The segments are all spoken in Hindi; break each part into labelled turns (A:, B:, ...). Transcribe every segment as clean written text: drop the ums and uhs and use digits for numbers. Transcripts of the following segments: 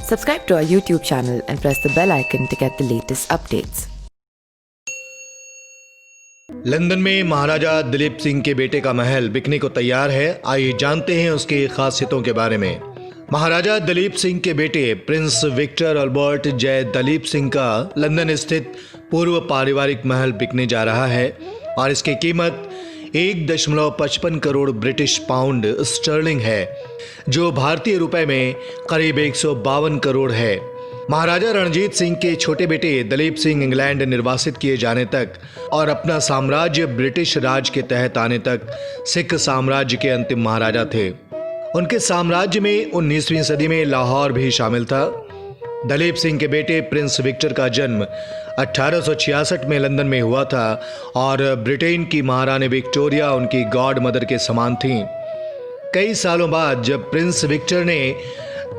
A: Subscribe to our YouTube channel and press the bell icon to get the latest updates.
B: London में महाराजा दिलीप सिंह के बेटे का महल बिकने को तैयार है। आइए जानते हैं उसकी खासियतों के बारे में। महाराजा दिलीप सिंह के बेटे प्रिंस विक्टर अल्बर्ट जय दलीप सिंह का लंदन स्थित पूर्व पारिवारिक महल बिकने जा रहा है और इसकी कीमत 1.55 करोड़ ब्रिटिश पाउंड स्टर्लिंग है, जो भारतीय रुपए में करीब 152 करोड़ है। महाराजा रणजीत सिंह के छोटे बेटे दलीप सिंह इंग्लैंड निर्वासित किए जाने तक और अपना साम्राज्य ब्रिटिश राज के तहत आने तक सिख साम्राज्य के अंतिम महाराजा थे। उनके साम्राज्य में 19वीं सदी में लाहौर भी शामिल था। दलीप सिंह के बेटे प्रिंस विक्टर का जन्म 1866 में लंदन में हुआ था और ब्रिटेन की महारानी विक्टोरिया उनकी गॉड मदर के समान थीं। कई सालों बाद जब प्रिंस विक्टर ने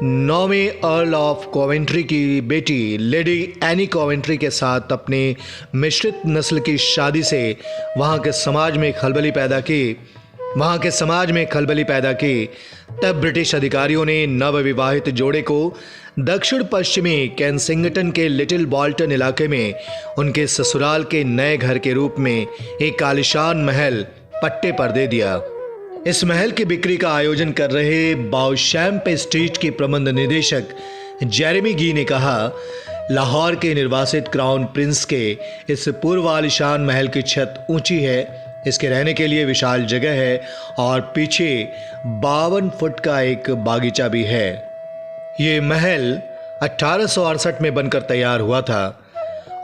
B: 9वें अर्ल ऑफ कोवेंट्री की बेटी लेडी एनी कोवेंट्री के साथ अपनी मिश्रित नस्ल की शादी से वहां के समाज में खलबली पैदा की, तब ब्रिटिश अधिकारियों ने नवविवाहित जोड़े को दक्षिण पश्चिमी केंसिंगटन के लिटिल बॉल्टन इलाके में उनके ससुराल के नए घर के रूप में एक आलीशान महल पट्टे पर दे दिया। इस महल की बिक्री का आयोजन कर रहे बाउशैम्प स्ट्रीट के प्रबंध निदेशक जेरेमी गी ने कहा, लाहौर के निर्वासित क्राउन प्रिंस के इस पूर्व आलीशान महल की छत ऊंची है, इसके रहने के लिए विशाल जगह है और पीछे 52 फुट का एक बागीचा भी है। ये महल 1868 में बनकर तैयार हुआ था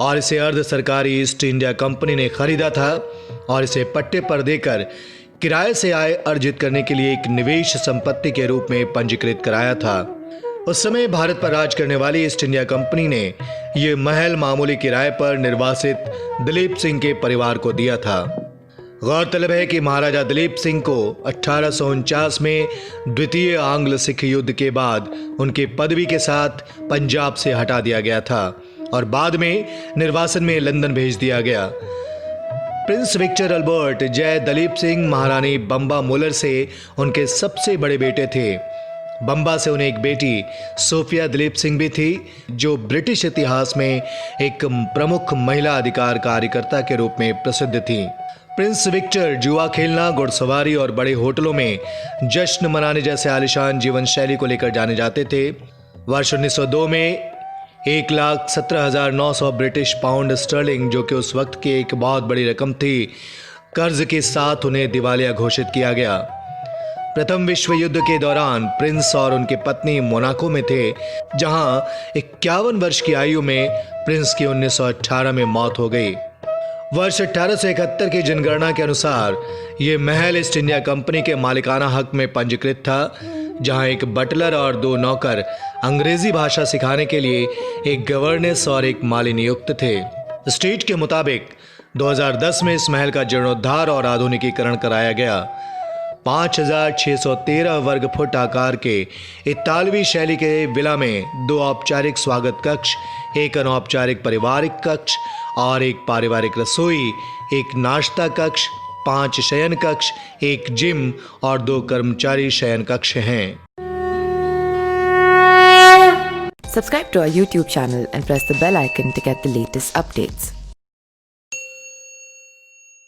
B: और इसे अर्ध सरकारी ईस्ट इंडिया कंपनी ने खरीदा था और इसे पट्टे पर देकर किराए से आय अर्जित करने के लिए एक निवेश संपत्ति के रूप में पंजीकृत कराया था। उस समय भारत पर राज करने वाली ईस्ट इंडिया कंपनी ने यह महल मामूली किराए पर निर्वासित दिलीप सिंह के परिवार को दिया था। गौरतलब है कि महाराजा दिलीप सिंह को 1849 में द्वितीय आंग्ल सिख युद्ध के बाद उनकी पदवी के साथ पंजाब से हटा दिया गया था और बाद में निर्वासन में लंदन भेज दिया गया। प्रिंस विक्टर अल्बर्ट जय दलीप सिंह महारानी बम्बा मुलर से उनके सबसे बड़े बेटे थे। बम्बा से उन्हें एक बेटी सोफिया दिलीप सिंह भी थी, जो ब्रिटिश इतिहास में एक प्रमुख महिला अधिकार कार्यकर्ता के रूप में प्रसिद्ध थी। प्रिंस विक्टर जुआ खेलना, घुड़सवारी और बड़े होटलों में जश्न मनाने जैसे आलीशान जीवन शैली को लेकर जाने जाते थे। वर्ष 1902 में 1,17,900 ब्रिटिश पाउंड स्टर्लिंग, जो कि उस वक्त की एक बहुत बड़ी रकम थी, कर्ज के साथ उन्हें दिवालिया घोषित किया गया। प्रथम विश्व युद्ध के दौरान प्रिंस और उनकी पत्नी मोनाको में थे, जहां 51 वर्ष की आयु में प्रिंस की 1918 में मौत हो गई। वर्ष 1871 की जनगणना के अनुसार ये महल ईस्ट इंडिया कंपनी के मालिकाना हक में पंजीकृत था, जहां एक बटलर और 2 नौकर अंग्रेजी भाषा सिखाने के लिए एक गवर्नेस और एक माली नियुक्त थे। स्ट्रीट के मुताबिक 2010 में इस महल का जीर्णोद्धार और आधुनिकीकरण कराया गया। 5,613 वर्ग फुट आकार के इतालवी शैली के विला में 2 औपचारिक स्वागत कक्ष, एक अनौपचारिक पारिवारिक कक्ष और एक पारिवारिक रसोई, एक नाश्ता कक्ष, 5 शयन कक्ष, एक जिम और 2 कर्मचारी शयन कक्ष हैं।
A: Subscribe to our YouTube channel and press the bell icon to get the latest updates.